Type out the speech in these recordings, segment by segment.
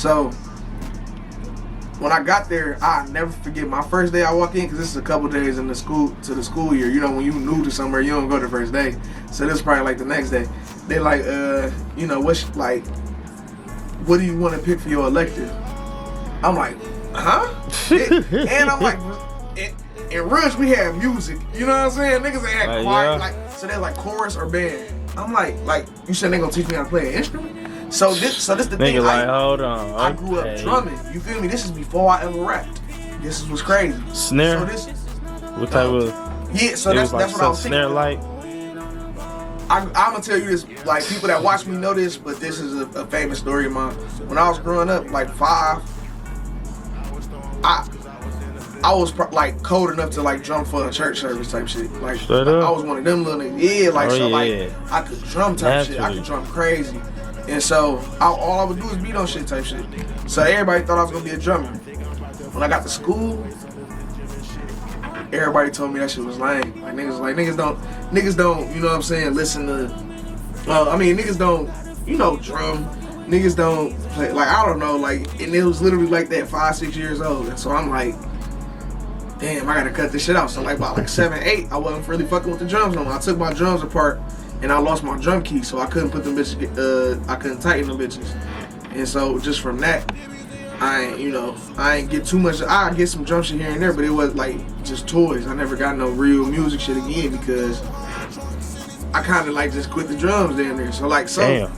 So when I got there, I never forget my first day I walked in, because this is a couple days in the school year. You know, when you new to somewhere, you don't go the first day. So this is probably like the next day. They like, you know, what do you want to pick for your elective? I'm like, huh? And I'm like, in Rush we have music. You know what I'm saying? Niggas ain't had choir. Yeah. So they're like chorus or band. I'm like, you said they gonna teach me how to play an instrument? So this the thing. Like, hold on. I grew up drumming. You feel me? This is before I ever rapped. This is what's crazy. Snare. So this. What type of? Yeah. So that's what I was thinking. Snare like. I'm gonna tell you this. Like, people that watch me know this, but this is a famous story of mine. When I was growing up, like 5, I was like cold enough to like drum for a church service type shit. Like I was one of them little niggas. Yeah, like like I could drum type shit. I could drum crazy. And so all I would do is beat on shit type shit. So everybody thought I was gonna be a drummer. When I got to school, everybody told me that shit was lame. Like niggas don't, you know what I'm saying, listen to niggas don't, you know, drum. Niggas don't play, like, I don't know, like, and it was literally like that 5-6 years old. And so I'm like, damn, I gotta cut this shit out. So like about like 7, 8, I wasn't really fucking with the drums no more. I took my drums apart and I lost my drum key, so I couldn't put them bitches, I couldn't tighten them bitches. And so just from that, I ain't get too much. I get some drum shit here and there, but it was like just toys. I never got no real music shit again because I kind of like just quit the drums down there. So like, so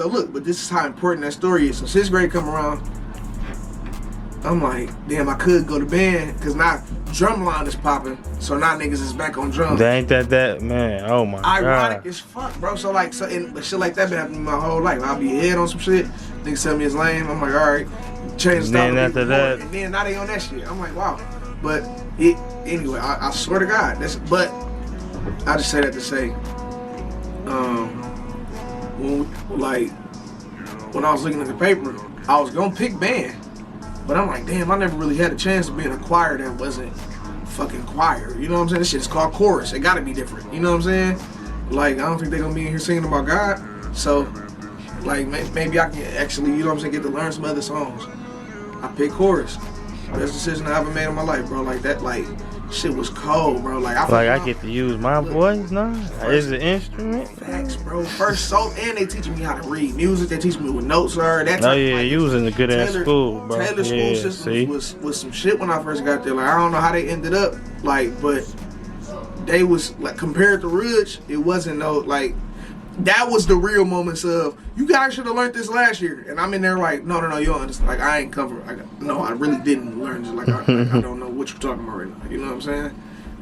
look, but this is how important that story is. So 6th grade come around, I'm like, damn, I could go to band, because now drumline is popping, so now niggas is back on drums. That ain't that, man, oh my God. Ironic as fuck, bro. So like, but shit like that been happening my whole life. I'll be ahead on some shit, niggas tell me it's lame, I'm like, alright, change the style. And then after that, and then now they on that shit. I'm like, wow. But anyway, I swear to God, but I just say that to say, when I was looking at the paper, I was gonna pick band. But I'm like, damn, I never really had a chance to be in a choir that wasn't fucking choir. You know what I'm saying? This shit is called chorus. It gotta be different. You know what I'm saying? Like, I don't think they're gonna be in here singing about God. So, like, maybe I can actually, you know what I'm saying, get to learn some other songs. I picked chorus. Best decision I ever made in my life, bro. Like, that, like, shit was cold, bro. Like, I get to use my voice now. It's an instrument. Facts, bro. First solo, and they teaching me how to read music. They teach me what notes are. That type, you was in a good ass school, bro. Taylor school system was some shit when I first got there. Like, I don't know how they ended up, like, but they was like, compared to Ridge, it wasn't no like. That was the real moments of, you guys should have learned this last year. And I'm in there like, no, you don't understand. Like, I ain't covered. No, I really didn't learn this. Like, I don't know what you're talking about right now. You know what I'm saying?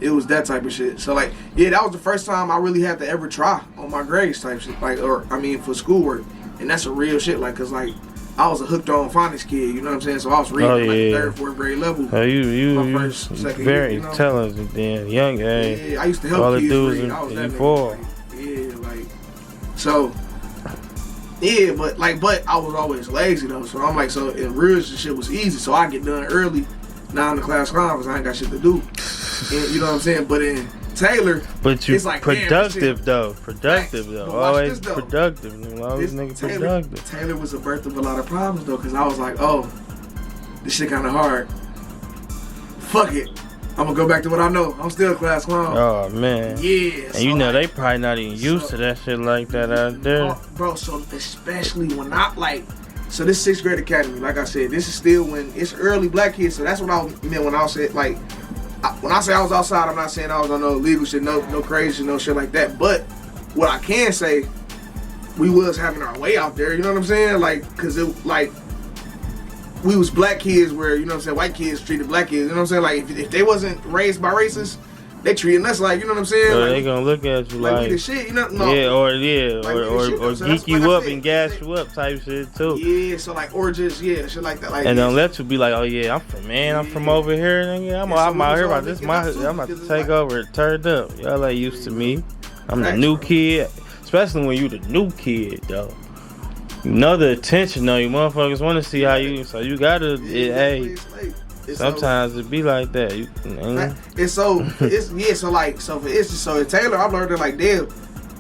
It was that type of shit. So, like, yeah, that was the first time I really had to ever try on my grades type shit. Like, for schoolwork. And that's a real shit. Like, cause like, I was a hooked on phonics kid. You know what I'm saying? So I was reading like 3rd, 4th grade level. Oh, you very intelligent then, young age. Yeah, I used to help kids read. I was that nigga. So, yeah, but I was always lazy though. So I'm like, so in real shit was easy. So I get done early. Now in the class conference, I ain't got shit to do. And, you know what I'm saying? But in Taylor, it's like productive though. Always productive. Always productive. Taylor was a birth of a lot of problems though, because I was like, oh, this shit kind of hard. Fuck it. I'm gonna go back to what I know. I'm still a class clown. Oh man. Yeah. And you know they probably not even used to that shit like that out there. Bro, so especially when so this 6th grade academy, like I said, this is still when it's early black kids. So that's what I meant when I said like, when I say I was outside, I'm not saying I was on no illegal shit, no crazy shit, no shit like that. But what I can say, we was having our way out there. You know what I'm saying? Like, cause it like. We was black kids where, you know what I'm saying, white kids treated black kids, you know what I'm saying? Like, if they wasn't raised by racists, they treating us like, you know what I'm saying? So like, they gonna look at you like we the shit, you know? No. Yeah, or so geek you up and gas you up type shit too. Yeah, so like, or just, shit like that. Like, and don't let you be like, oh yeah, I'm from over here, nigga. I'm out here about this, I'm about to take over, turned up. Y'all ain't used to me. I'm the new kid, especially when you the new kid, though. You know the attention though, you motherfuckers want to see how you, so you gotta, sometimes it be like that. So in Taylor, I learned that like, damn,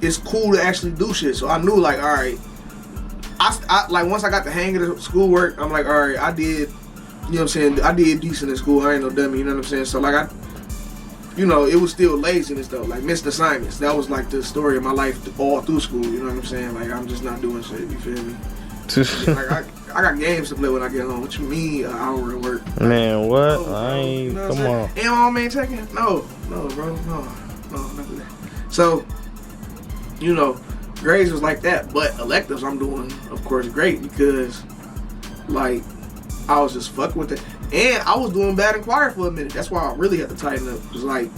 it's cool to actually do shit. So I knew like, all right, I like once I got the hang of the schoolwork, I'm like, all right, I did, you know what I'm saying? I did decent in school. I ain't no dummy, you know what I'm saying? So like you know, it was still laziness though, like missed assignments. That was like the story of my life all through school, you know what I'm saying? Like I'm just not doing shit, you feel me? Like I got games to play when I get home. What you mean an hour at work? Man, what? No, I ain't, you know come on. And my main checking? No, bro, no, nothing. So, you know, grades was like that, but electives I'm doing, of course, great because, like, I was just fucking with it. And I was doing bad in choir for a minute. That's why I really had to tighten up. Cause like,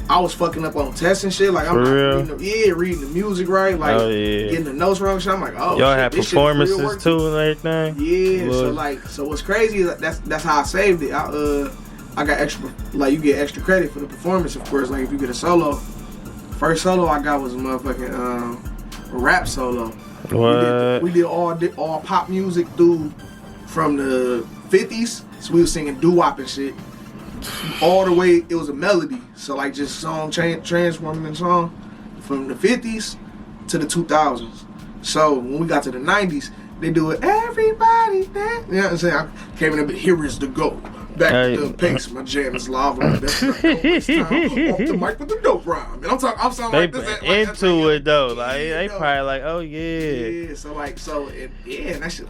I was fucking up on tests and shit. Like I'm not reading the music right. Like getting the notes wrong. Shit. I'm like, oh, y'all shit, have performances too and everything. Yeah. So what's crazy is that's how I saved it. I got extra. Like you get extra credit for the performance, of course. Like if you get a solo, first solo I got was a motherfucking a rap solo. What? We did all pop music from the 50s. So we was singing doo-wop and shit. All the way, it was a melody. So like just song transforming the song from the 50s to the 2000s. So when we got to the 90s, they do it, everybody dance. You know what I'm saying? I came in a bit, here is the go. Back to the pace, my jam is lava. That's off the mic with the dope rhyme. And I'm sounding they like this. Into it though. Like yeah, they probably like, oh yeah. Yeah, and that shit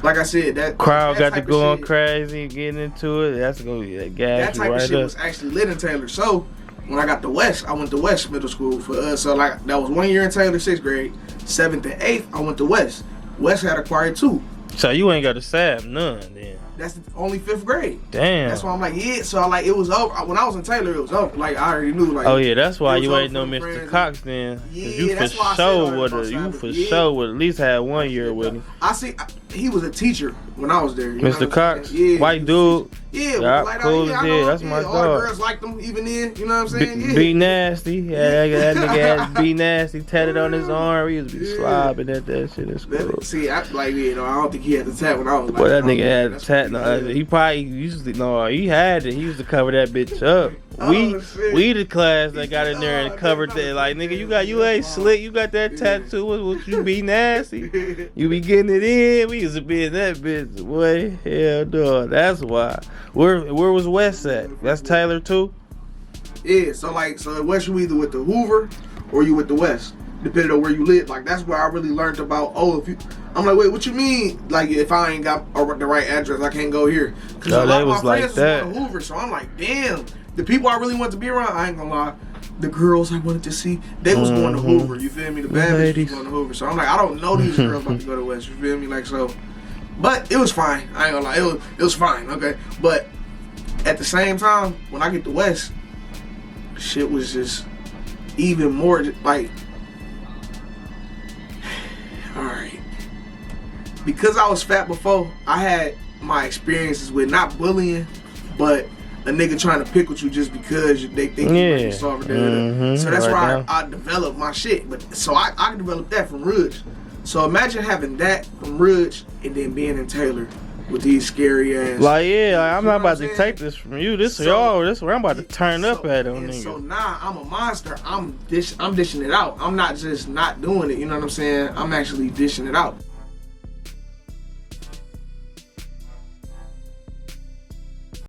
like I said, that crowd that got to going crazy, getting into it. That's gonna be that gas. That type of shit was actually lit in Taylor. So when I got to West, I went to West Middle School for so like that was 1 year in Taylor, 6th grade, 7th and 8th. I went to West. West had a choir too. So you ain't got to sab none then. That's only 5th grade. Damn. That's why I'm like, yeah. So it was over. When I was in Taylor, it was over. Like I already knew. Like, oh yeah, that's why you ain't know Mr. Cox then. Yeah, you that's for why sure would at least had 1 year with him. He was a teacher when I was there. Mr. Cox, yeah, white dude. Yeah, like, cool as yeah, that's my all dog. the girls liked him even then. You know what I'm saying? Be nasty. Yeah, that nigga had Be Nasty tatted on his arm. He used to be slobbing at that shit in school. See, I don't think he had the tat when I was. Well, that nigga had the tat. No, he probably used to. No, he had it. He used to cover that bitch up. We the class that got in there and covered that. Like nigga, you ain't slick. You got that tattoo. What you be nasty? You be getting it in. We used to be in that bitch. Boy, hell no. That's why. Where was West at? That's Taylor too. Yeah. So at West you either with the Hoover or you with the West, depending on where you live. Like that's where I really learned about. I'm like, wait, what you mean? Like if I ain't got the right address, I can't go here. Because a lot of my friends was on the Hoover, so I'm like, damn. The people I really wanted to be around, I ain't gonna lie. The girls I wanted to see, they was going to Hoover. You feel me? The bad bitches was going to Hoover. So I'm like, I don't know these girls about to go to West. You feel me? Like so, but it was fine. I ain't gonna lie. It was fine. Okay, but at the same time, when I get to West, shit was just even more like, all right. Because I was fat before, I had my experiences with not bullying, but a nigga trying to pick with you just because they think you soft. So that's where I developed my shit. But so I developed that from Ridge. So imagine having that from Ridge and then being in Taylor with these scary ass. Like I'm not about to take this from you. This where I'm about to turn up at them niggas. So now I'm a monster. I'm dishing it out. I'm not just not doing it. You know what I'm saying? I'm actually dishing it out.